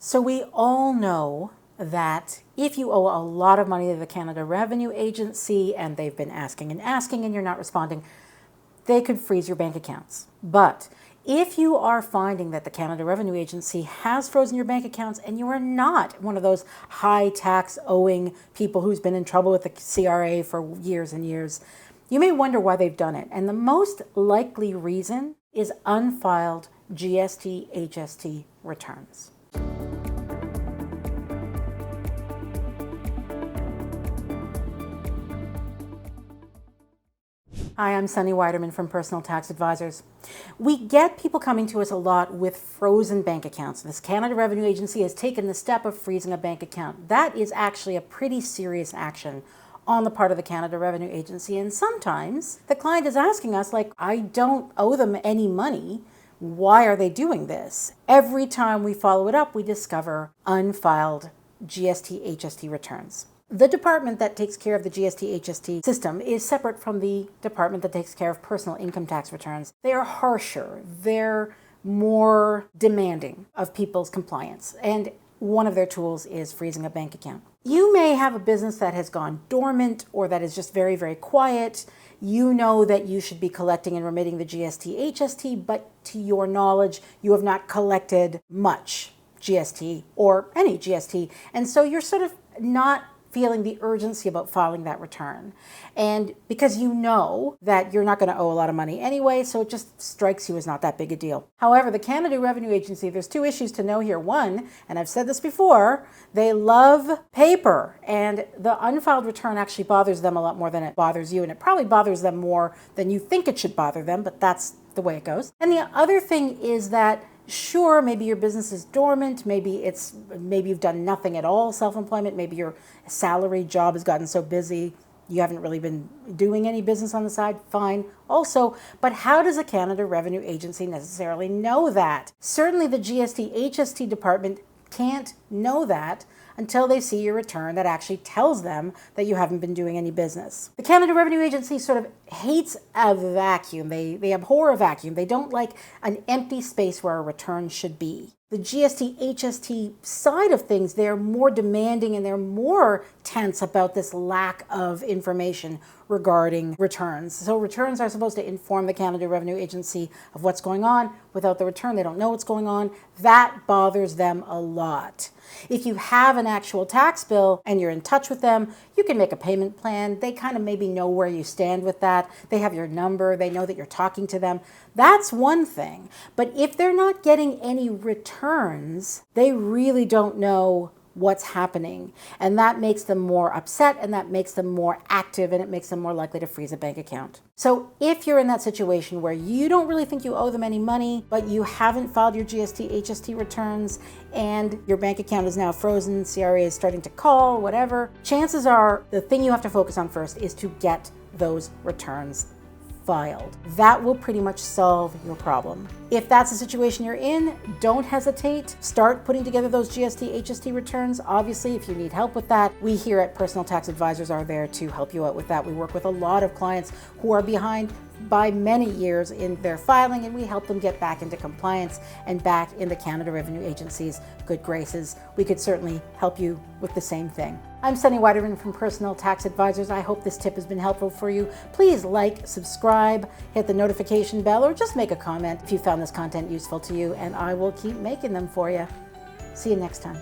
So we all know that if you owe a lot of money to the Canada Revenue Agency and they've been asking and you're not responding, they could freeze your bank accounts. But if you are finding that the Canada Revenue Agency has frozen your bank accounts and you are not one of those high tax owing people who's been in trouble with the CRA for years and years, you may wonder why they've done it. And the most likely reason is unfiled GST, HST returns. Hi, I'm Sunny Widerman from Personal Tax Advisors. We get people coming to us a lot with frozen bank accounts. This Canada Revenue Agency has taken the step of freezing a bank account. That is actually a pretty serious action on the part of the Canada Revenue Agency. And sometimes the client is asking us, like, I don't owe them any money. Why are they doing this? Every time we follow it up, we discover unfiled GST, HST returns. The department that takes care of the GST, HST system is separate from the department that takes care of personal income tax returns. They are harsher. They're more demanding of people's compliance. And one of their tools is freezing a bank account. You may have a business that has gone dormant or that is just very, very quiet. You know that you should be collecting and remitting the GST, HST, but to your knowledge, you have not collected much GST or any GST. And so you're sort of not feeling the urgency about filing that return. And because you know that you're not going to owe a lot of money anyway, so it just strikes you as not that big a deal. However, the Canada Revenue Agency, there's two issues to know here. One, and I've said this before, they love paper, and the unfiled return actually bothers them a lot more than it bothers you, and it probably bothers them more than you think it should bother them, but that's the way it goes. And the other thing is that sure, maybe your business is dormant, maybe you've done nothing at all, self-employment, maybe your salary job has gotten so busy you haven't really been doing any business on the side, fine. Also, but how does a Canada Revenue Agency necessarily know that? Certainly the GST, HST department can't know that until they see your return that actually tells them that you haven't been doing any business. The Canada Revenue Agency sort of hates a vacuum. They abhor a vacuum. They don't like an empty space where a return should be. The GST, HST side of things, they're more demanding and they're more tense about this lack of information regarding returns. So returns are supposed to inform the Canada Revenue Agency of what's going on. Without the return, they don't know what's going on. That bothers them a lot. If you have an actual tax bill and you're in touch with them, you can make a payment plan. They kind of maybe know where you stand with that. They have your number. They know that you're talking to them. That's one thing. But if they're not getting any returns, they really don't know what's happening. And that makes them more upset, and that makes them more active, and it makes them more likely to freeze a bank account. So if you're in that situation where you don't really think you owe them any money, but you haven't filed your GST, HST returns, and your bank account is now frozen, CRA is starting to call, whatever, chances are the thing you have to focus on first is to get those returns filed. That will pretty much solve your problem. If that's the situation you're in, don't hesitate. Start putting together those GST, HST returns. Obviously, if you need help with that, we here at Personal Tax Advisors are there to help you out with that. We work with a lot of clients who are behind by many years in their filing, and we help them get back into compliance and back in the Canada Revenue Agency's good graces. We could certainly help you with the same thing. I'm Sunny Widerman from Personal Tax Advisors. I hope this tip has been helpful for you. Please like, subscribe, hit the notification bell, or just make a comment if you found this content useful to you, and I will keep making them for you. See you next time.